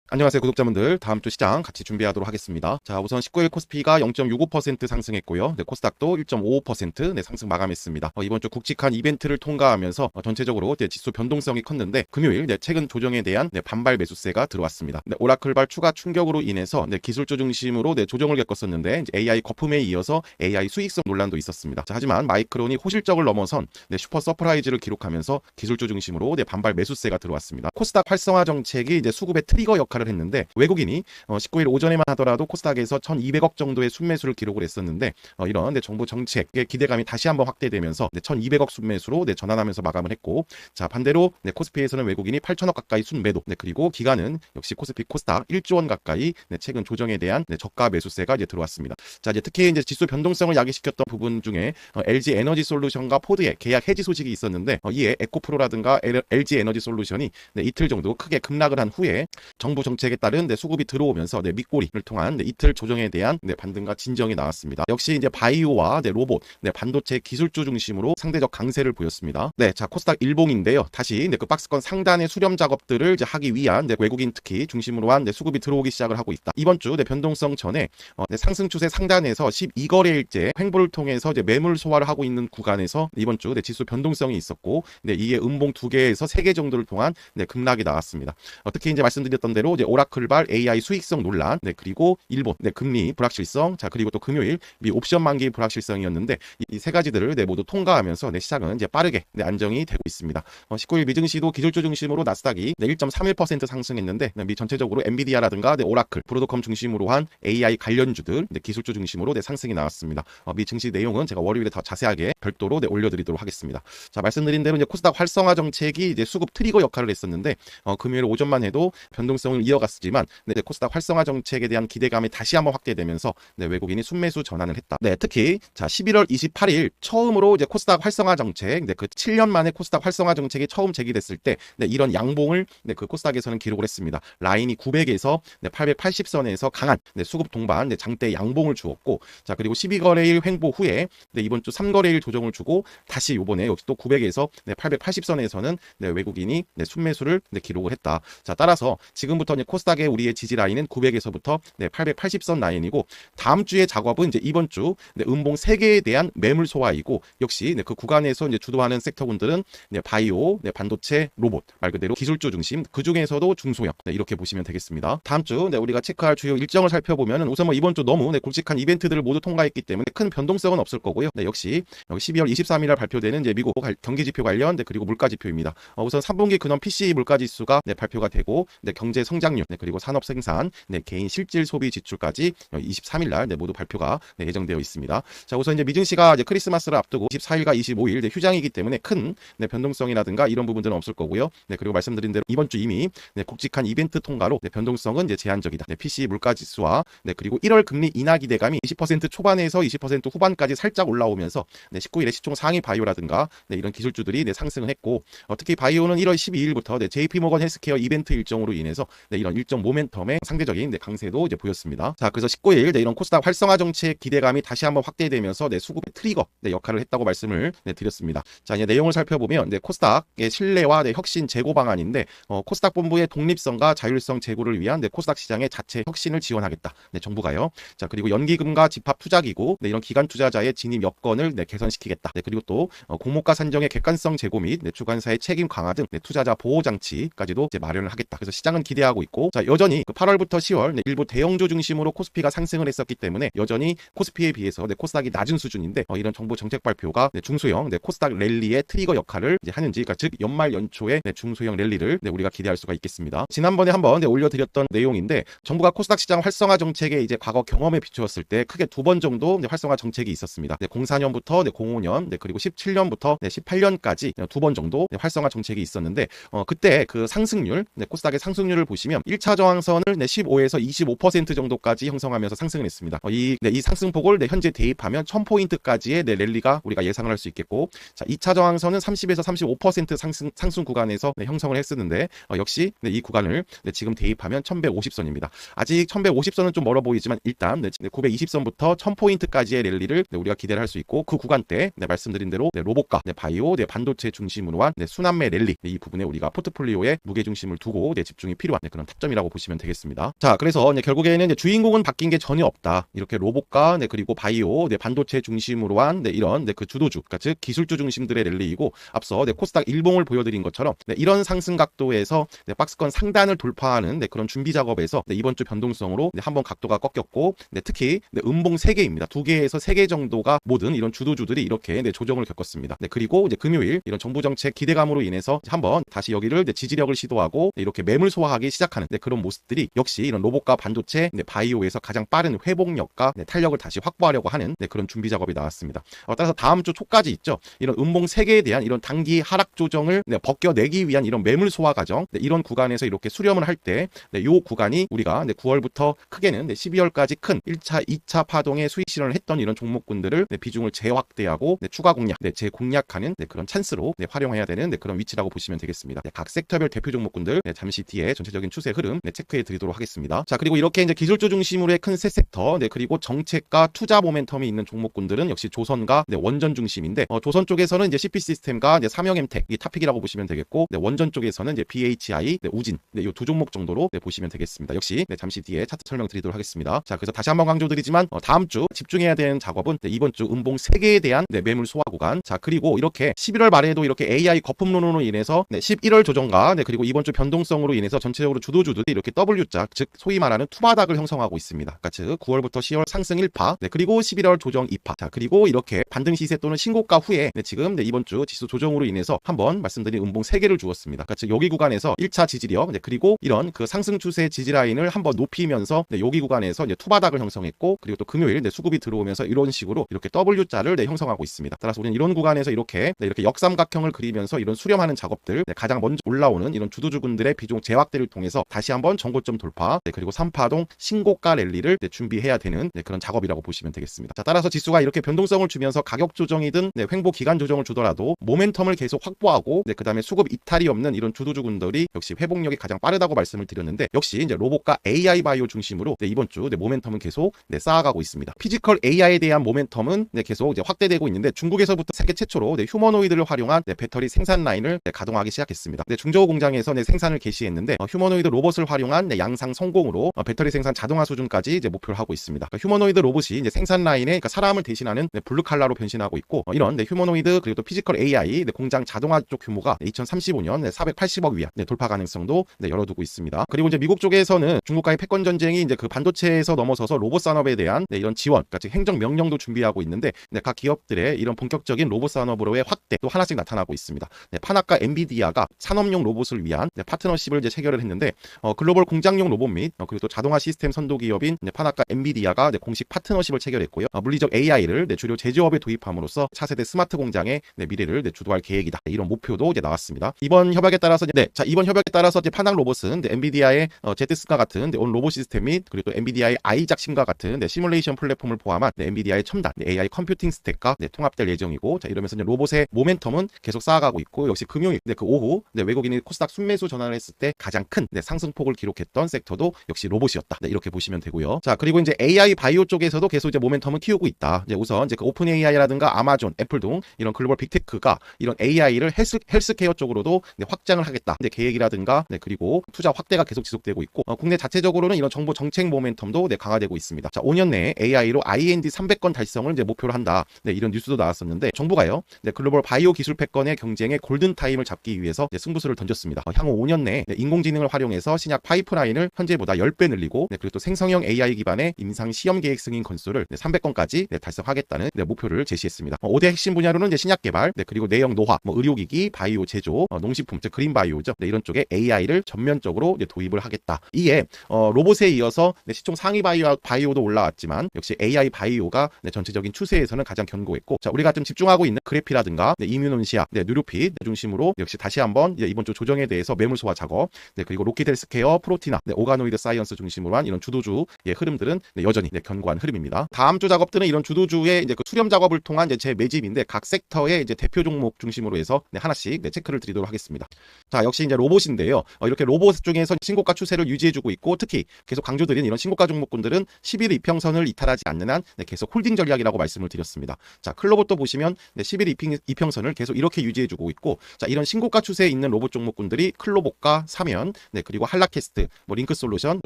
안녕하세요 구독자분들, 다음 주 시장 같이 준비하도록 하겠습니다. 자, 우선 19일 코스피가 0.65% 상승했고요. 코스닥도 1.55% 상승 마감했습니다. 이번 주 굵직한 이벤트를 통과하면서 전체적으로 지수 변동성이 컸는데, 금요일 최근 조정에 대한 반발 매수세가 들어왔습니다. 오라클발 추가 충격으로 인해서 기술주 중심으로 조정을 겪었었는데, AI 거품에 이어서 AI 수익성 논란도 있었습니다. 자, 하지만 마이크론이 호실적을 넘어선 슈퍼 서프라이즈를 기록하면서 기술주 중심으로 반발 매수세가 들어왔습니다. 코스닥 활성화 정책이 수급의 트리거 역할을 했는데, 외국인이 19일 오전에만 하더라도 코스닥에서 1200억 정도의 순매수를 기록을 했었는데, 이런 정부 정책의 기대감이 다시 한번 확대되면서 1200억 순매수로 전환하면서 마감을 했고, 자, 반대로 코스피에서는 외국인이 8000억 가까이 순매도, 그리고 기관은 역시 코스피 코스닥 1조 원 가까이 최근 조정에 대한 저가 매수세가 들어왔습니다. 자, 특히 지수 변동성을 야기시켰던 부분 중에 LG 에너지 솔루션과 포드의 계약 해지 소식이 있었는데, 이에 에코프로라든가 LG 에너지 솔루션이 이틀 정도 크게 급락을 한 후에 정부 정책에 따른 수급이 들어오면서 밑꼬리를 통한 이틀 조정에 대한 반등과 진정이 나왔습니다. 역시 바이오와 로봇, 반도체 기술주 중심으로 상대적 강세를 보였습니다. 자, 코스닥 일봉인데요. 다시 그 박스권 상단의 수렴 작업들을 하기 위한 외국인 특히 중심으로 한 수급이 들어오기 시작을 하고 있다. 이번 주 변동성 전에 상승 추세 상단에서 12거래일째 횡보를 통해서 매물 소화를 하고 있는 구간에서 이번 주 지수 변동성이 있었고, 이에 음봉 2개에서 3개 정도를 통한 급락이 나왔습니다. 특히 말씀드렸던 대로 오라클발 AI 수익성 논란, 그리고 일본 금리 불확실성, 자, 그리고 또 금요일 미 옵션 만기 불확실성이었는데, 이 세 가지들을 모두 통과하면서 시장은 빠르게 안정이 되고 있습니다. 19일 미증시도 기술주 중심으로 나스닥이 1.31% 상승했는데, 미 전체적으로 엔비디아라든가 오라클, 브로드컴 중심으로 한 AI 관련주들 기술주 중심으로 상승이 나왔습니다. 미 증시 내용은 제가 월요일에 더 자세하게 별도로 올려드리도록 하겠습니다. 자, 말씀드린 대로 코스닥 활성화 정책이 수급 트리거 역할을 했었는데, 금요일 오전만 해도 변동성을 이어갔지만 코스닥 활성화 정책에 대한 기대감이 다시 한번 확대되면서 외국인이 순매수 전환을 했다. 특히 자, 11월 28일 처음으로 코스닥 활성화 정책, 그 7년 만에 코스닥 활성화 정책이 처음 제기됐을 때 이런 양봉을 그 코스닥에서는 기록을 했습니다. 라인이 900에서 880선에서 강한 수급 동반 장대 양봉을 주었고, 자, 그리고 12거래일 횡보 후에 이번 주 3거래일 조정을 주고 다시 요번에 역시 또 900에서 880선에서는 외국인이 순매수를 기록을 했다. 자, 따라서 지금부터 코스닥의 우리의 지지 라인은 900에서부터 880선 라인이고, 다음 주의 작업은 이번 주 음봉 3개에 대한 매물 소화이고, 역시 그 구간에서 주도하는 섹터군들은 바이오, 반도체, 로봇, 말 그대로 기술주 중심, 그 중에서도 중소형, 이렇게 보시면 되겠습니다. 다음 주 우리가 체크할 주요 일정을 살펴보면, 우선 이번 주 너무 굵직한 이벤트들을 모두 통과했기 때문에 큰 변동성은 없을 거고요. 역시 12월 23일 날 발표되는 미국 경기지표 관련 그리고 물가지표입니다. 우선 3분기 근원 PCE 물가지수가 발표가 되고, 경제 성장률, 그리고 산업 생산, 개인 실질 소비 지출까지 23일 날 모두 발표가 예정되어 있습니다. 자, 우선 미증시가 크리스마스를 앞두고 24일과 25일 휴장이기 때문에 큰 변동성이라든가 이런 부분들은 없을 거고요. 그리고 말씀드린 대로 이번 주 이미 굵직한 이벤트 통과로 변동성은 제한적이다. PCE 물가지수와 그리고 1월 금리 인하 기대감이 20% 초반에서 20% 후반까지 살짝 올라오면서 19일에 시총 상위 바이오라든가 이런 기술주들이 상승을 했고, 특히 바이오는 1월 12일부터 JP모건 헬스케어 이벤트 일정으로 인해서 이런 일정 모멘텀의 상대적인 강세도 보였습니다. 자, 그래서 19일 이런 코스닥 활성화 정책 기대감이 다시 한번 확대되면서 수급의 트리거 역할을 했다고 말씀을 드렸습니다. 자, 이제 내용을 살펴보면 코스닥의 신뢰와 혁신 재고 방안인데, 코스닥 본부의 독립성과 자율성 제고를 위한 코스닥 시장의 자체 혁신을 지원하겠다. 정부가요. 자, 그리고 연기금과 집합 투자기구 이런 기관 투자자의 진입 여건을 개선시키겠다. 그리고 또 공모가 산정의 객관성 제고 및 주관사의 책임 강화 등 투자자 보호 장치까지도 마련을 하겠다. 그래서 시장은 기대하고 있고, 자, 여전히 8월부터 10월 일부 대형주 중심으로 코스피가 상승을 했었기 때문에 여전히 코스피에 비해서 코스닥이 낮은 수준인데, 이런 정부 정책 발표가 중소형 코스닥 랠리의 트리거 역할을 하는지, 그러니까 즉 연말 연초에 중소형 랠리를 우리가 기대할 수가 있겠습니다. 지난번에 한번 올려드렸던 내용인데, 정부가 코스닥 시장 활성화 정책의 과거 경험에 비추었을 때 크게 2번 정도 활성화 정책이 있었습니다. 04년부터 05년 그리고 17년부터 18년까지 2번 정도 활성화 정책이 있었는데, 그때 그 상승률, 코스닥의 상승률을 보시면 1차 저항선을 15에서 25% 정도까지 형성하면서 상승을 했습니다. 이 상승폭을 현재 대입하면 1000포인트까지의 랠리가 우리가 예상을 할 수 있겠고, 자, 2차 저항선은 30에서 35% 상승 구간에서 형성을 했었는데, 역시 이 구간을 지금 대입하면 1150선입니다. 아직 1150선은 좀 멀어 보이지만 일단 920선부터 1000포인트까지의 랠리를 우리가 기대를 할 수 있고, 그 구간대 말씀드린 대로 로봇과 바이오, 반도체 중심으로 한 순환매 랠리, 이 부분에 우리가 포트폴리오에 무게 중심을 두고 집중이 필요한 그런 타점이라고 보시면 되겠습니다. 자, 그래서 결국에는 주인공은 바뀐 게 전혀 없다. 이렇게 로봇과 그리고 바이오, 반도체 중심으로 한 이런 그 주도주, 그러니까 즉 기술주 중심들의 랠리이고, 앞서 코스닥 일봉을 보여드린 것처럼 이런 상승 각도에서 박스권 상단을 돌파하는 그런 준비 작업에서 이번 주 변동성으로 한번 각도가 꺾였고, 특히 음봉 3개입니다. 2개에서 3개 정도가 모든 이런 주도주들이 이렇게 조정을 겪었습니다. 그리고 금요일 이런 정부 정책 기대감으로 인해서 한번 다시 여기를 지지력을 시도하고 이렇게 매물 소화하기 시작하는 그런 모습들이 역시 이런 로봇과 반도체, 바이오에서 가장 빠른 회복력과 탄력을 다시 확보하려고 하는 그런 준비 작업이 나왔습니다. 따라서 다음 주 초까지 있죠. 이런 음봉 3개에 대한 이런 단기 하락 조정을 벗겨내기 위한 이런 매물 소화 과정, 이런 구간에서 이렇게 수렴을 할 때 이 구간이 우리가 9월부터 크게는 12월까지 큰 1차, 2차 파동의 수익 실현을 했던 이런 종목군들을 비중을 재확대하고 추가 공략, 재공략하는 그런 찬스로 활용해야 되는 그런 위치라고 보시면 되겠습니다. 각 섹터별 대표 종목군들 잠시 뒤에 전체적인 추세 흐름 체크해 드리도록 하겠습니다. 자, 그리고 이렇게 기술주 중심으로의 큰 세 섹터, 그리고 정책과 투자 모멘텀이 있는 종목군들은 역시 조선과 원전 중심인데, 조선 쪽에서는 CP 시스템과 삼형엠텍 이 탑픽이라고 보시면 되겠고, 원전 쪽에서는 BHI, 우진 이 두 종목 정도로 보시면 되겠습니다. 역시 잠시 뒤에 차트 설명드리도록 하겠습니다. 자, 그래서 다시 한번 강조드리지만 다음 주 집중해야 되는 작업은 이번 주 음봉 3개에 대한 매물 소화 구간. 자, 그리고 이렇게 11월 말에도 이렇게 AI 거품론으로 인해서 11월 조정과 그리고 이번 주 변동성으로 인해서 전체적으로 주도주들이 이렇게 W자, 즉 소위 말하는 투바닥을 형성하고 있습니다. 그러니까 즉 9월부터 10월 상승 1파, 그리고 11월 조정 2파. 자, 그리고 이렇게 반등 시세 또는 신고가 후에 지금 이번 주 지수 조정으로 인해서 한번 말씀드린 음봉 3개를 주었습니다. 그러니까 즉 여기 구간에서 1차 지지력, 그리고 이런 그 상승 추세 지지라인을 한번 높이면서 여기 구간에서 투바닥을 형성했고, 그리고 또 금요일 수급이 들어오면서 이런 식으로 이렇게 W자를 형성하고 있습니다. 따라서 우리는 이런 구간에서 이렇게 역삼각형을 그리면서 이런 수렴하는 작업들, 가장 먼저 올라오는 이런 주도주군들의 비중 재확대를 통해서 다시 한번 전고점 돌파, 그리고 3파동 신고가 랠리를 준비해야 되는 그런 작업이라고 보시면 되겠습니다. 자, 따라서 지수가 이렇게 변동성을 주면서 가격 조정이든 횡보 기간 조정을 주더라도 모멘텀을 계속 확보하고, 그 다음에 수급 이탈이 없는 이런 주도주군들이 역시 회복력이 가장 빠르다고 말씀을 드렸는데, 역시 로봇과 AI 바이오 중심으로 이번 주 모멘텀은 계속 쌓아가고 있습니다. 피지컬 AI에 대한 모멘텀은 계속 확대되고 있는데, 중국에서부터 세계 최초로 휴머노이드를 활용한 배터리 생산 라인을 가동하기 시작했습니다. 중저우 공장에서 생산을 개시했는데, 휴머노이드 로봇을 활용한 양상 성공으로 배터리 생산 자동화 수준까지 목표를 하고 있습니다. 그러니까 휴머노이드 로봇이 생산 라인에 그러니까 사람을 대신하는 블루 칼라로 변신하고 있고, 이런 휴머노이드 그리고 또 피지컬 AI 공장 자동화 쪽 규모가 2035년 480억 위안 돌파 가능성도 열어두고 있습니다. 그리고 미국 쪽에서는 중국과의 패권 전쟁이 그 반도체에서 넘어서서 로봇 산업에 대한 이런 지원, 그러니까 행정 명령도 준비하고 있는데, 각 기업들의 이런 본격적인 로봇 산업으로의 확대 또 하나씩 나타나고 있습니다. 파나카 엔비디아가 산업용 로봇을 위한 파트너십을 체결을 했는데, 글로벌 공장용 로봇 및 그리고 또 자동화 시스템 선도 기업인 파나카 엔비디아가 공식 파트너십을 체결했고요. 물리적 AI를 주요 제조업에 도입함으로써 차세대 스마트 공장의 미래를 주도할 계획이다. 이런 목표도 나왔습니다. 이번 협약에 따라서 이번 협약에 따라서 파낙 로봇은 엔비디아의 제트스과 같은 온 로봇 시스템 및 그리고 또 엔비디아의 아이작심과 같은 시뮬레이션 플랫폼을 포함한 엔비디아의 첨단 AI 컴퓨팅 스택과 통합될 예정이고, 자, 이러면서 로봇의 모멘텀은 계속 쌓아가고 있고, 역시 금요일 그 오후 외국인이 코스닥 순매수 전환을 했을 때 가장 큰 상승폭을 기록했던 섹터도 역시 로봇이었다. 이렇게 보시면 되고요. 자, 그리고 AI 바이오 쪽에서도 계속 모멘텀을 키우고 있다. 우선 그 오픈 AI라든가 아마존, 애플 등 이런 글로벌 빅테크가 이런 AI를 헬스케어 쪽으로도 확장을 하겠다. 계획이라든가 그리고 투자 확대가 계속 지속되고 있고, 국내 자체적으로는 이런 정부 정책 모멘텀도 강화되고 있습니다. 자, 5년 내에 AI로 IND 300건 달성을 목표로 한다. 이런 뉴스도 나왔었는데, 정부가요 글로벌 바이오 기술 패권의 경쟁에 골든 타임을 잡기 위해서 승부수를 던졌습니다. 향후 5년 내에 인공지능을 활용해서 신약 파이프라인을 현재보다 10배 늘리고, 그리고 또 생성형 AI 기반의 임상 시험 계획 승인 건수를 300건까지 달성하겠다는 목표를 제시했습니다. 5대 핵심 분야로는 신약 개발, 그리고 내형 노화, 의료기기, 바이오 제조, 농식품, 즉 그린 바이오죠. 이런 쪽에 AI를 전면적으로 도입을 하겠다. 이에 로봇에 이어서 시총 상위 바이오도 올라왔지만, 역시 AI 바이오가 전체적인 추세에서는 가장 견고했고, 자, 우리가 좀 집중하고 있는 그래피라든가 이뮤논시아, 누르핏 중심으로 역시 다시 한번 이번 주 조정에 대해서 매물 소화 작업, 그리고 로키드 헬스케어, 프로티나, 오가노이드 사이언스 중심으로 한 이런 주도주의 흐름들은 여전히 견고한 흐름입니다. 다음 주 작업들은 이런 주도주의 그 수렴 작업을 통한 제 매집인데, 각 섹터의 대표 종목 중심으로 해서 하나씩 체크를 드리도록 하겠습니다. 자, 역시 로봇인데요. 이렇게 로봇 중에서 신고가 추세를 유지해주고 있고, 특히 계속 강조드린 이런 신고가 종목군들은 11일 이평선을 이탈하지 않는 한 계속 홀딩 전략이라고 말씀을 드렸습니다. 자, 클로봇도 보시면 11일 이평선을 계속 이렇게 유지해주고 있고, 자, 이런 신고가 추세에 있는 로봇 종목군들이 클로봇과 사면, 그리고 한라캐스트, 링크솔루션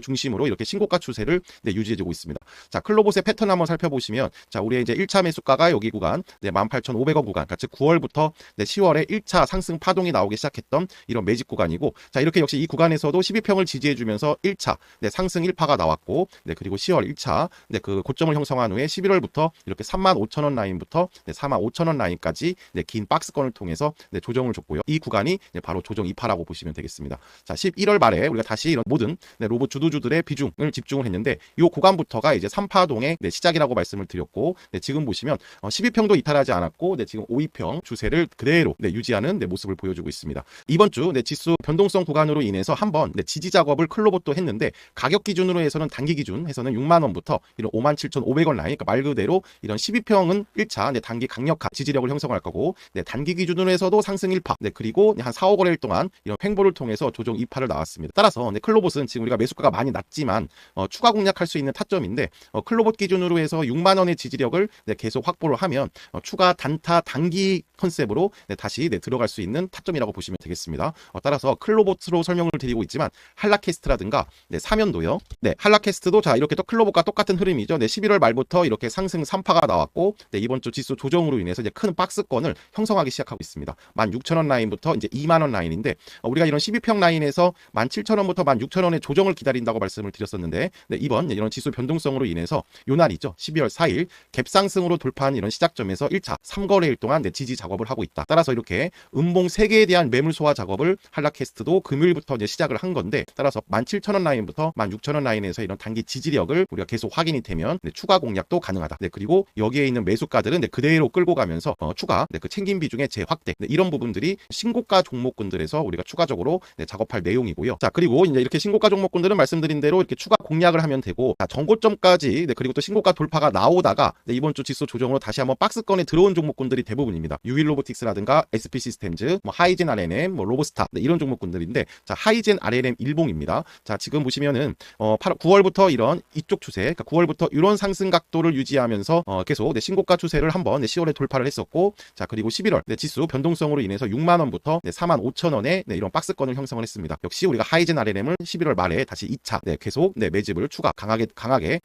중심으로 이렇게 신고가 추세를 유지해주고 있습니다. 자, 클로봇의 패턴 한번 살펴보시면, 자, 우리의 이제 1차 매수가가 여기 구간, 18,500원 구간, 즉 9월부터 10월에 1차 상승 파동이 나오기 시작했던 이런 매집 구간이고, 자, 이렇게 역시 이 구간에서도 12평을 지지해주면서 1차 상승 1파가 나왔고, 그리고 10월 1차 그 고점을 형성한 후에 11월부터 이렇게 35,000원 라인부터 45,000원 라인까지 긴 박스권을 통해서 조정을 줬고요. 이 구간이 바로 조정 2파라고 보시면 되겠습니다. 자, 11월 말에 우리가 다시 이런 모든 로봇 주도주들의 비중을 집중을 했는데, 이 구간부터가 이제 3파동의 시작이라고 말씀을 드렸고, 지금 보시면 12평도 이탈하지 않았고, 지금 5위평 추세를 그대로 유지하는 모습을 보여주고 있습니다. 이번 주 지수 변동성 구간으로 인해서 한번 지지 작업을 클로봇도 했는데, 가격 기준으로 해서는 단기 기준 해서는 6만 원부터 이런 57,500원 라인, 그러니까 말 그대로 이런 12평은 1차 단기 강력한 지지력을 형성할 거고, 단기 기준으로 해서도 상승 1파, 그리고 한 4, 5거래일 동안 이런 횡보를 통해서 조정 2파를 나왔습니다. 따라서 클로봇은 지금 우리가 매수가가 많이 낮지만 추가 공략할 수 있는 타점인데, 클로봇 기준으로 해서 6만 원의 지지력을 계속 확보를 하면 추가 단타 단기 컨셉으로 다시 들어갈 수 있는 타점이라고 보시면 되겠습니다. 따라서 클로봇으로 설명을 드리고 있지만, 한라캐스트라든가 사면도요. 한라캐스트도 자, 이렇게 또 클로봇과 똑같은 흐름이죠. 11월 말부터 이렇게 상승 3파가 나왔고, 이번 주 지수 조정으로 인해서 이제 큰 박스권을 형성하기 시작하고 있습니다. 16,000원 라인부터 이제 2만 원 라인인데, 우리가 이런 12평 라인에서 17,000원부터 16,000원의 조정을 기다린다고 말씀을 드렸었는데, 이번 이런 지수 변동성으로 인해서 요 날이죠. 12월 4일 갭상승으로 돌파한 이런 시작점에서 1차 3거래일 동안 지지 작업을 하고 있다. 따라서 이렇게 음봉 3개에 대한 매물 소화 작업을 한라캐스트도 금요일부터 이제 시작을 한 건데, 따라서 17,000원 라인부터 16,000원 라인에서 이런 단기 지지력을 우리가 계속 확인이 되면 추가 공략도 가능하다. 그리고 여기에 있는 매수가들은 그대로 끌고 가면서 추가 그 챙김 비중의 재확대, 이런 부분들이 신고가 종목군들에서 우리가 추가적으로 작업할 내용이고요. 자, 그리고 이제 이렇게 신고가 종목군들은 말씀드린 대로 이렇게 추가 공략을 하면 되고, 자, 전고점까지 그리고 또 신고가 돌파가 나오다가 이번 주 지수 조정으로 다시 한번 박스권에 들어온 종목군들이 대부분입니다. 유일로보틱스라든가 SP시스템즈, 하이젠 RNM, 로보스타, 이런 종목군들인데, 자, 하이젠 RNM 일봉입니다. 자, 지금 보시면은 9월부터 이런 이쪽 추세, 그러니까 9월부터 이런 상승 각도를 유지하면서 계속 신고가 추세를 한번 10월에 돌파를 했었고, 자, 그리고 11월 지수 변동성으로 인해서 6만 원부터 45,000원에 이런 박스권을 형성을 했습니다. 역시 우리가 하이젠 RNM을 11월 말에 다시 2차 계속 매집을 추가 강하게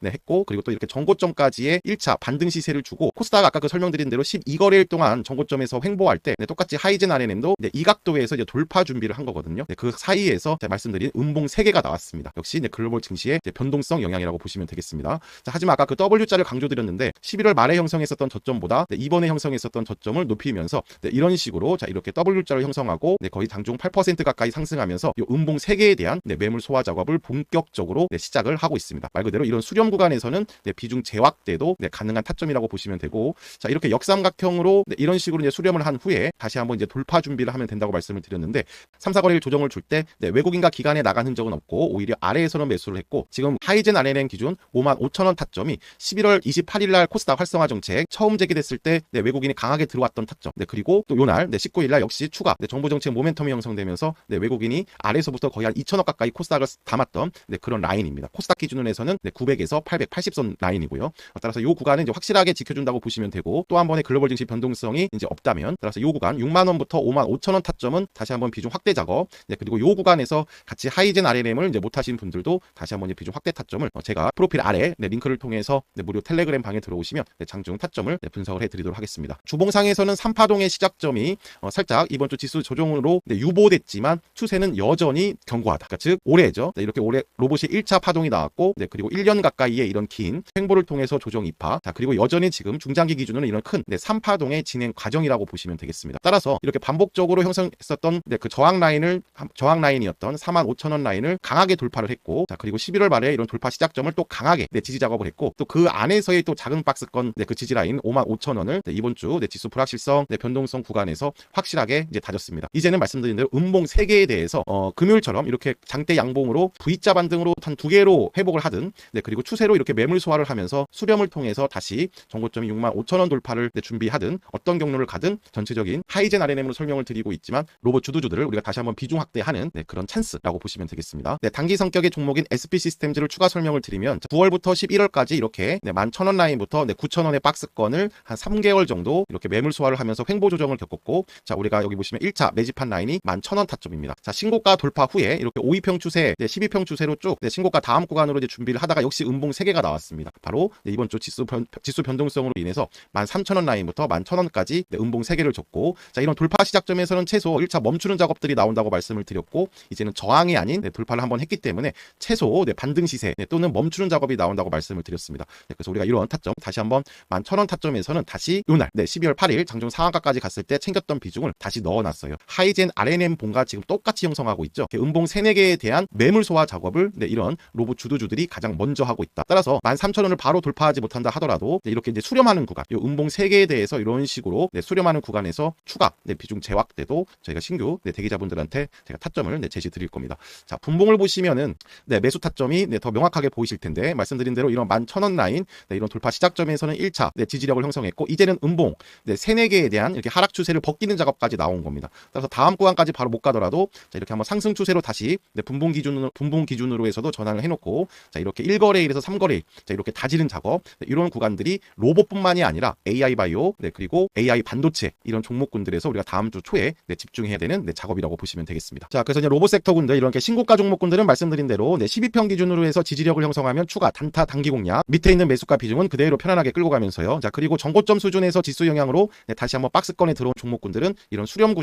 했고, 그리고 또 이렇게 전고점까지의 1차 반등 시세를 주고, 코스닥 아까 그 설명드린 대로 12거래일 동안 전고점에서 횡보할 때 똑같이 하이젠 RNM도 이 각도에서 이제 돌파 준비를 한 거거든요. 그 사이에서 제가 말씀드린 음봉 3개가 나왔습니다. 역시 글로벌 증시의 변동성 영향이라고 보시면 되겠습니다. 자, 하지만 아까 그 W자를 강조드렸는데, 11월 말에 형성했었던 저점보다 이번에 형성했었던 저점을 높이면서 이런 식으로 자, 이렇게 W자를 형성하고 거의 당중 8% 가까이 상승하면서 이 음봉 3개에 대한 매물 소화 작업을 본격적으로 시작을 하고 있습니다. 말 그대로 이런 수렴 구간에서는 비중 재확대도 가능한 타점이라고 보시면 되고, 자, 이렇게 역삼각형으로 이런 식으로 이제 수렴을 한 후에 다시 한번 이제 돌파 준비를 하면 된다고 말씀을 드렸는데, 3, 4거래일 조정을 줄 때 외국인과 기관에 나간 흔적은 없고, 오히려 아래에서는 매수를 했고, 지금 하이젠 RNM 기준 55,000원 타점이 11월 28일 날 코스닥 활성화 정책 처음 제기됐을 때 외국인이 강하게 들어왔던 타점, 그리고 또 요날 19일 날 역시 추가 정부 정책 모멘텀이 형성되면서 외국인이 아래에서부터 거의 한 2,000억 가까이 코스닥을 담았던 그런 라인입니다. 코스닥 기준으로 해서는 900에서 880선 라인이고요. 따라서 요 구간은 이제 확실하게 지켜준다고 보시면 되고, 또 한 번의 글로벌 증시 변동성이 이제 없다면, 따라서 요 구간 6만 원부터 55,000원 타점은 다시 한번 비중 확대 작업, 그리고 요 구간에서 같이 하이젠 RNM을 이제 못 하신 분들도 다시 한번 비중 확대 타점을 제가 프로필 아래 링크를 통해서 무료 텔레그램 방에 들어오시면 장중 타점을 분석을 해드리도록 하겠습니다. 주봉상에서는 3파동의 시작점이 살짝 이번 주 지수 조정으로 유보됐지만 추세는 여전히 견고하다. 그러니까 즉 올해죠. 이렇게 올해 로봇이 1차 파동이 나왔고, 그리고 1년 가까이의 이런 긴 횡보를 통해서 조정 2파, 자, 그리고 여전히 지금 중장기 기준으로는 이런 큰 3파동의 진행 과정이라고 보시면 되겠습니다. 따라서 이렇게 반복적으로 형성했었던 그 저항 라인이었던 45,000원 라인을 강하게 돌파를 했고, 자, 그리고 11월 말에 이런 돌파 시작점을 또 강하게 지지 작업을 했고, 또 그 안에서의 또 작은 박스권 그 지지 라인 55,000원을 이번 주 지수 불확실성 변동성 구간에서 확실하게 이제 다졌습니다. 이제는 말씀드린 대로 음봉 3개에 대해서 금요일처럼 이렇게 장대 양봉으로 V자 반등으로 한 2개로 회복을 하든, 그리고 추세로 이렇게 매물 소화를 하면서 수렴을 통해서 다시 전고점이 65,000원 돌파를 준비하든, 어떤 경로를 가든 전체적인 하이젠 RNM으로 설명을 드리고 있지만, 로봇 주도주들을 우리가 다시 한번 비중 확대하는 그런 찬스라고 보시면 되겠습니다. 단기 성격의 종목인 SP시스템즈를 추가 설명을 드리면, 9월부터 11월까지 이렇게 11,000원 라인부터 9,000원의 박스권을 한 3개월 정도 이렇게 매물 소화를 하면서 횡보 조정을 겪었고, 자, 우리가 여기 보시면 1차 매집한 라인이 11,000원 타점입니다. 자, 신고가 돌파 후에 후에 이렇게 5위평 추세, 12평 추세로 쭉 신고가 다음 구간으로 이제 준비를 하다가 역시 음봉 3개가 나왔습니다. 바로 이번 주 지수 변동성으로 인해서 13,000원 라인부터 11,000원까지 음봉 3개를 줬고, 자, 이런 돌파 시작점에서는 최소 1차 멈추는 작업들이 나온다고 말씀을 드렸고, 이제는 저항이 아닌 돌파를 한번 했기 때문에 최소 반등 시세 또는 멈추는 작업이 나온다고 말씀을 드렸습니다. 그래서 우리가 이런 타점 다시 한번 11,000원 타점에서는 다시 요날 12월 8일 장중 상한가까지 갔을 때 챙겼던 비중을 다시 넣어놨어요. 하이젠 RNM 봉과 지금 똑같이 형성하고 있죠. 음봉 3, 4개에 대한 매물 소화 작업을 이런 로봇 주도주들이 가장 먼저 하고 있다. 따라서 13,000원을 바로 돌파하지 못한다 하더라도 이렇게 이제 수렴하는 구간, 이 음봉 3개에 대해서 이런 식으로 수렴하는 구간에서 추가 비중 재확대도 저희가 신규 대기자분들한테 제가 타점을 제시 드릴 겁니다. 자, 분봉을 보시면은 매수 타점이 더 명확하게 보이실 텐데, 말씀드린 대로 이런 11,000원 라인 이런 돌파 시작점에서는 1차 지지력을 형성했고, 이제는 음봉 3, 4개에 대한 이렇게 하락 추세를 벗기는 작업까지 나온 겁니다. 따라서 다음 구간까지 바로 못 가더라도 자, 이렇게 한번 상승 추세로 다시 분봉 기준으로 해서도 전환을 해놓고, 자, 이렇게 1거래일에서 3거래일 자, 이렇게 다지는 작업, 이런 구간들이 로봇뿐만이 아니라 AI 바이오 그리고 AI 반도체 이런 종목군들에서 우리가 다음 주 초에 집중해야 되는 작업이라고 보시면 되겠습니다. 자, 그래서 이제 로봇 섹터군들 이렇게 신고가 종목군들은 말씀드린 대로 12평 기준으로 해서 지지력을 형성하면 추가 단타 단기 공략, 밑에 있는 매수가 비중은 그대로 편안하게 끌고 가면서요. 자, 그리고 정고점 수준에서 지수 영향으로 다시 한번 박스권에 들어온 종목군들은 이런 수렴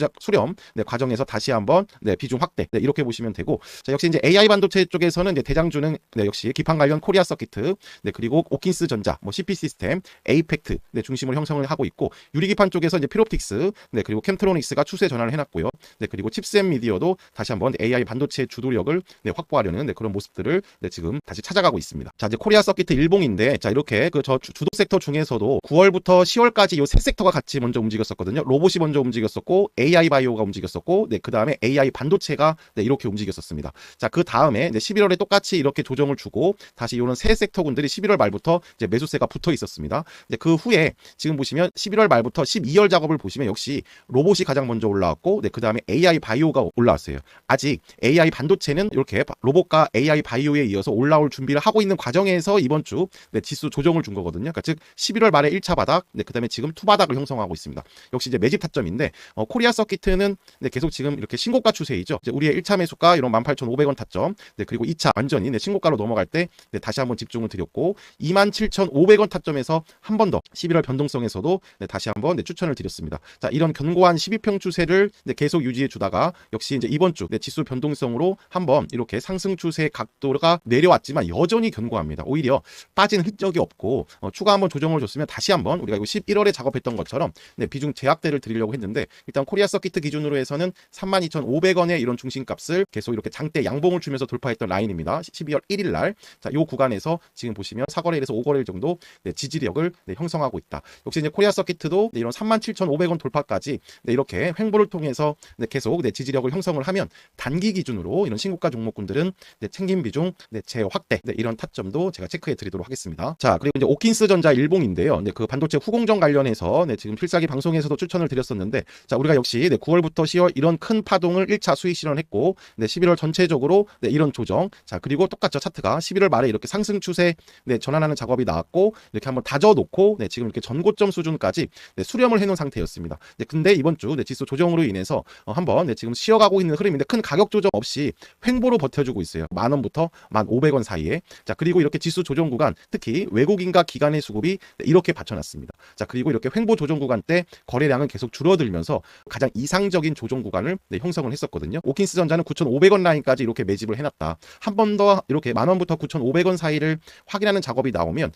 과정에서 다시 한번 비중 확대 이렇게 보시면 되고, 자, 역시 이제 AI 반도체 쪽에서는 이제 대장주는 역시 기판 관련 코리아 서키트 그리고 오킨스 전자, CP 시스템, 에이펙트 중심으로 형성을 하고 있고, 유리기판 쪽에서 이제 필옵틱스 그리고 캠트로닉스가 추세 전환을 해놨고요. 그리고 칩셋 미디어도 다시 한번 AI 반도체 주도력을 확보하려는 그런 모습들을 지금 다시 찾아가고 있습니다. 자, 이제 코리아 서키트 일봉인데, 자, 이렇게 저 주도 섹터 중에서도 9월부터 10월까지 이 세 섹터가 같이 먼저 움직였었거든요. 로봇이 먼저 움직였었고, AI 바이오가 움직였었고, 그 다음에 AI 반도체가 이렇게 움직였었습니다. 자, 그 다음에 11월에 똑같이 이렇게 조정을 주고 다시 이런 세 섹터군들이 11월 말부터 이제 매수세가 붙어 있었습니다. 그 후에 지금 보시면 11월 말부터 12월 작업을 보시면 역시 로봇이 가장 먼저 올라왔고, 그 다음에 AI 바이오가 올라왔어요. 아직 AI 반도체는 이렇게 로봇과 AI 바이오에 이어서 올라올 준비를 하고 있는 과정에서 이번 주 지수 조정을 준 거거든요. 그러니까 즉 11월 말에 1차 바닥, 그 다음에 지금 투바닥을 형성하고 있습니다. 역시 이제 매집 타점인데, 코리아 서키트는 계속 지금 이렇게 신고가 추세이죠. 이제 우리의 1차 매수가 이런 18,500원 타점, 그리고 2차 완전히 신고가로 넘어갈 때 다시 한번 집중을 드렸고, 27,500원 타점에서 한 번 더 11월 변동성에서도 다시 한번 추천을 드렸습니다. 자, 이런 견고한 12평 추세를 계속 유지해 주다가 역시 이제 이번 주 지수 변동성으로 한번 이렇게 상승 추세 각도가 내려왔지만 여전히 견고합니다. 오히려 빠진 흔적이 없고 추가 한번 조정을 줬으면 다시 한번 우리가 이거 11월에 작업했던 것처럼 비중 제약대를 드리려고 했는데, 일단 코리아 서키트 기준으로 해서는 32,500원의 이런 중심값을 계속 이렇게 장대 양봉을 주면서 돌파했던 라인입니다. 12월 1일 날, 자, 요 구간에서 지금 보시면 4거래일에서 5거래일 정도 지지력을 형성하고 있다. 역시 이제 코리아 서키트도 이런 37,500원 돌파까지 이렇게 횡보를 통해서 계속 지지력을 형성을 하면 단기 기준으로 이런 신고가 종목군들은 챙김 비중 재확대 이런 타점도 제가 체크해 드리도록 하겠습니다. 자, 그리고 이제 오킨스 전자 일봉인데요. 그 반도체 후공정 관련해서 지금 필살기 방송에서도 추천을 드렸었는데, 자, 우리가 역시 9월부터 10월 이런 큰 파동을 1차 수익 실현했고, 11월 전체적으로 이런 조정, 자, 그리고 똑같죠. 차트가 11월 말에 이렇게 상승 추세 전환하는 작업이 나왔고, 이렇게 한번 다져놓고 지금 이렇게 전고점 수준까지 수렴을 해놓은 상태였습니다. 근데 이번 주 지수 조정으로 인해서 한번 지금 쉬어가고 있는 흐름인데, 큰 가격 조정 없이 횡보로 버텨주고 있어요. 10,000원부터 15,000원 사이에. 자, 그리고 이렇게 지수 조정 구간, 특히 외국인과 기관의 수급이 이렇게 받쳐놨습니다. 자, 그리고 이렇게 횡보 조정 구간 때 거래량은 계속 줄어들면서 가장 이상적인 조정 구간을 형성을 했었거든요. 오킨스 전자는 9,500원 라인까지 이렇게 매집을 해놨다. 한 번 더 이렇게 10,000원부터 9,500원 사이를 확인하는 작업이 나오면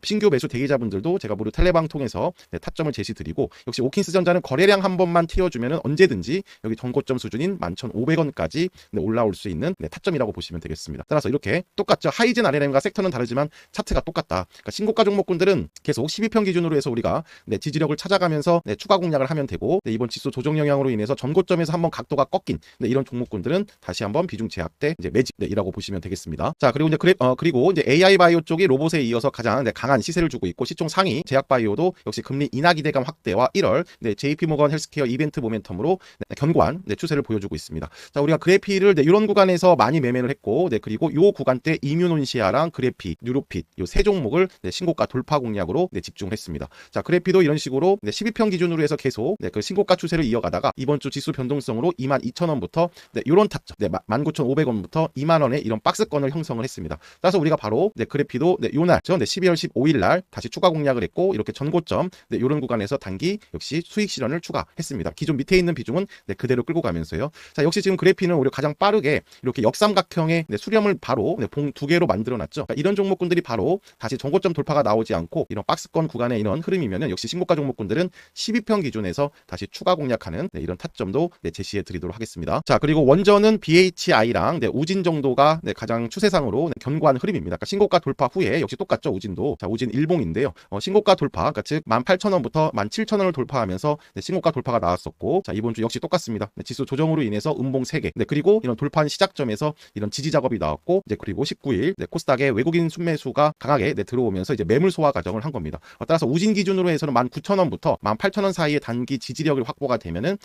신규 매수 대기자분들도 제가 무료 텔레방 통해서 타점을 제시드리고, 역시 오킨스 전자는 거래량 한 번만 튀어주면 언제든지 여기 전고점 수준인 11,500원까지 올라올 수 있는 타점이라고 보시면 되겠습니다. 따라서 이렇게 똑같죠. 하이젠 RNM과 섹터는 다르지만 차트가 똑같다. 그러니까 신고가 종목군들은 계속 12평 기준으로 해서 우리가 지지력을 찾아가면서 추가 공략을 하면 되고, 이번 지수 조정 영향으로 인해서 전고점에서 한번 각도가 꺾인 이런 종목군들은 다시 한번 비중 제약대 매집이라고 보시면 되겠습니다. 자, 그리고 이제 그리고 이제 AI 바이오 쪽이 로봇에 이어서 가장 강한 시세를 주고 있고, 시총 상위 제약 바이오도 역시 금리 인하 기대감 확대와 1월 JP 모건 헬스케어 이벤트 모멘텀으로 견고한 추세를 보여주고 있습니다. 자, 우리가 그래피를 이런 구간에서 많이 매매를 했고, 그리고 요 구간대 이뮤논시아랑 그래피, 뉴로핏 요 세 종목을 신고가 돌파 공략으로 집중했습니다. 자, 그래피도 이런 식으로 12평 기준으로 해서 계속 그 신고가 추세를 이어가다가 이번 주 지수 변동성으로 22,000원부터 이런 이런 타점 19,500원부터 2만원의 이런 박스권을 형성을 했습니다. 따라서 우리가 바로 그래피도 요날 12월 15일 날 다시 추가 공략을 했고 이렇게 전고점 이런 구간에서 단기 역시 수익 실현을 추가했습니다. 기존 밑에 있는 비중은 그대로 끌고 가면서요. 자, 역시 지금 그래피는 우리가 가장 빠르게 이렇게 역삼각형의 수렴을 바로 봉 두 개로 만들어놨죠. 그러니까 이런 종목군들이 바로 다시 전고점 돌파가 나오지 않고 이런 박스권 구간의 이런 흐름이면은 역시 신고가 종목군들은 12평 기준에서 다시 추가 공략하는 이런 타점도 제시해 드리도록 하겠습니다. 자, 그리고 원전은 BHI랑 우진 정도가 가장 추세상으로 견고한 흐름입니다. 그러니까 신고가 돌파 후에 역시 똑같죠. 우진도. 자, 우진 일봉인데요. 신고가 돌파, 그러니까 즉 18,000원부터 17,000원을 돌파하면서 신고가 돌파가 나왔었고, 자, 이번 주 역시 똑같습니다. 지수 조정으로 인해서 음봉 3개. 그리고 이런 돌파한 시작점에서 이런 지지 작업이 나왔고, 그리고 19일 코스닥에 외국인 순매수가 강하게 들어오면서 이제 매물 소화 과정을 한 겁니다. 따라서 우진 기준으로 해서는 19,000원부터 18,000원 사이의 단기 지지력이 확보가 되면은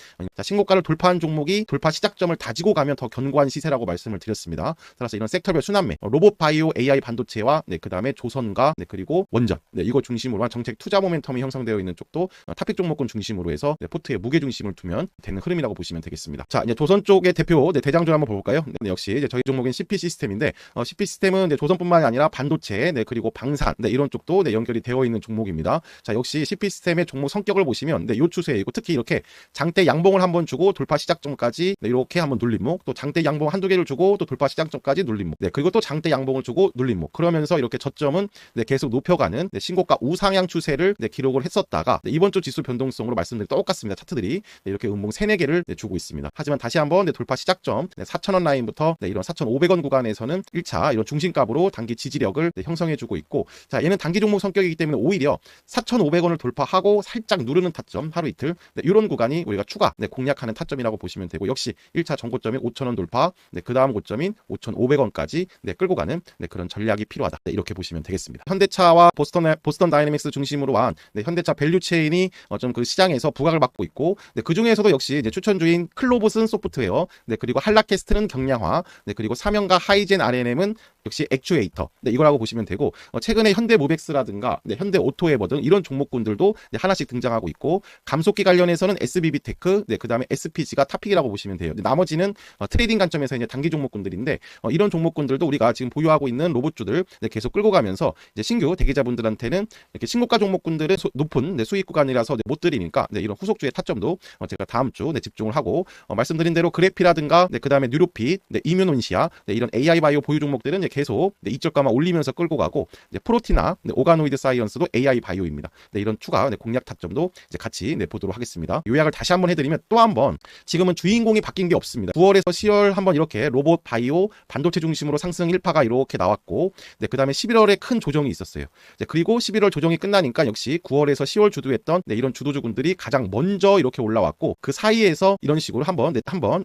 신고가를 돌파한 종목이 돌파 시작점을 다지고 가면 더 견고한 시세라고 말씀을 드렸습니다. 따라서 이런 섹터별 순환매, 로봇 바이오 AI 반도체와 그다음에 조선과 그리고 원전 이거 중심으로 한 정책 투자 모멘텀이 형성되어 있는 쪽도 탑픽 종목군 중심으로 해서 포트에 무게 중심을 두면 되는 흐름이라고 보시면 되겠습니다. 자, 이제 조선 쪽의 대표 대장주 한번 볼까요? 역시 이제 저희 종목인 CP 시스템인데 CP 시스템은 조선뿐만이 아니라 반도체 그리고 방산 이런 쪽도 연결이 되어 있는 종목입니다. 자, 역시 CP 시스템의 종목 성격을 보시면 요 추세이고 특히 이렇게 장대 양봉을 한번 주고 돌파 시작점까지 이렇게 한번 눌림목, 또 장대 양봉 한두 개를 주고 또 돌파 시작점까지 눌림목, 그리고 또 장대 양봉을 주고 눌림목, 그러면서 이렇게 저점은 계속 높여가는 신고가 우상향 추세를 기록을 했었다가 이번 주 지수 변동성으로 말씀드린 똑같습니다. 차트들이 이렇게 음봉 3, 4개를 주고 있습니다. 하지만 다시 한번 돌파 시작점 4,000원 라인부터 이런 4,500원 구간에서는 1차 이런 중심값으로 단기 지지력을 형성해주고 있고, 자, 얘는 단기 종목 성격이기 때문에 오히려 4,500원을 돌파하고 살짝 누르는 타점 하루 이틀 이런 구간이 우리가 추가 공략하는 타점이라고 보시면 되고, 역시 1차 전고점인 5,000원 돌파, 그 다음 고점인 5,500원까지 끌고 가는 그런 전략이 필요하다 이렇게 보시면 되겠습니다. 현대차와 보스턴 다이내믹스 중심으로 한 현대차 밸류 체인이 좀 그 시장에서 부각을 받고 있고, 그 중에서도 역시 이제 추천주인 클로봇은 소프트웨어, 그리고 한라캐스트는 경량화, 그리고 삼연과 하이젠 R&M은 역시 액추에이터 이거라고 보시면 되고, 최근에 현대모백스라든가 현대오토에버 등 이런 종목군들도 하나씩 등장하고 있고, 감속기 관련해서는 SBB테크, 그 다음에 SPG가 탑픽이라고 보시면 돼요. 나머지는 트레이딩 관점에서 이제 단기 종목군들인데, 이런 종목군들도 우리가 지금 보유하고 있는 로봇주들 계속 끌고 가면서 이제 신규 대기자분들한테는 이렇게 신고가 종목군들은 높은 수익 구간이라서 못 드리니까 이런 후속주의 타점도 제가 다음 주 집중을 하고, 말씀드린 대로 그래피라든가 그 다음에 뉴로핏, 이뮤논시아 이런 AI 바이오 보유 종목들은 계속 이적가만 올리면서 끌고 가고, 프로티나 오가노이드 사이언스도 AI 바이오입니다. 이런 추가 공략 타점도 이제 같이 보도록 하겠습니다. 요약을 다시 한번 해드리면, 또 한번 지금은 주인공이 바뀐 게 없습니다. 9월에서 10월 한번 이렇게 로봇 바이오 반도체 중심으로 상승 1파가 이렇게 나왔고, 그 다음에 11월에 큰 조정이 있었어요. 그리고 11월 조정이 끝나니까 역시 9월에서 10월 주도했던 이런 주도주군들이 가장 먼저 이렇게 올라왔고, 그 사이에서 이런 식으로 한번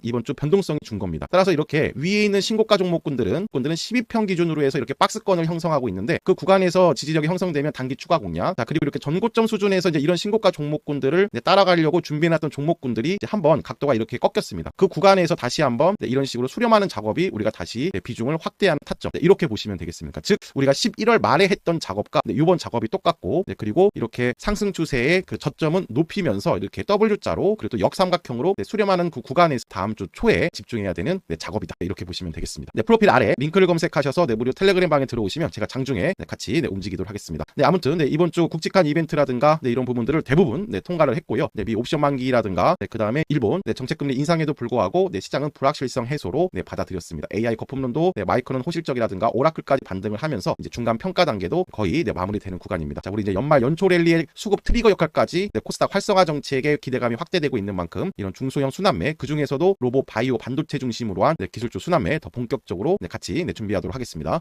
이번 주 변동성이 준 겁니다. 따라서 이렇게 위에 있는 신고가 종목군들은 12평 기준으로 해서 이렇게 박스권을 형성하고 있는데, 그 구간에서 지지력이 형성되면 단기 추가 공략, 자, 그리고 이렇게 전고점 수준에서 이제 이런 신고가 종목군들을 따라가려고 준비해놨던 종목군들이 한번 각도가 이렇게 꺾였습니다. 그 구간에서 다시 한번 이런 식으로 수렴하는 작업이 우리가 다시 비중을 확대하는 타점, 이렇게 보시면 되겠습니다. 즉 우리가 11월 말에 했던 작업과 이번 작업이 똑같고, 그리고 이렇게 상승 추세의 그 저점은 높이면서 이렇게 W자로 그리고 또 역삼각형으로 수렴하는 그 구간에서 다음 주 초에 집중해야 되는 작업이다 이렇게 보시면 되겠습니다. 프로필 아래 링크를 검색하셔서 무료 텔레그램 방에 들어오시면 제가 장중에 같이 움직이도록 하겠습니다. 아무튼 이번 주 굵직한 이벤트라든가 이런 부분들을 대부분 통과를 했고요. 미 옵션 만기라든가 그 다음에 일본 정책금리 인상에도 불구하고 시장은 불확실성 해소로 받아들였습니다. AI 거품론도 마이크론 호실적이라든가 오라클까지 반등을 하면서 이제 중간 평가 단계도 거의 마무리되는 구간입니다. 자, 우리 이제 연말 연초 랠리의 수급 트리거 역할까지 코스닥 활성화 정책의 기대감이 확대되고 있는 만큼 이런 중소형 순환매, 그 중에서도 로봇 바이오 반도체 중심으로 한 기술주 순환매 더 본격적으로 같이 준비하도록 하겠습니다.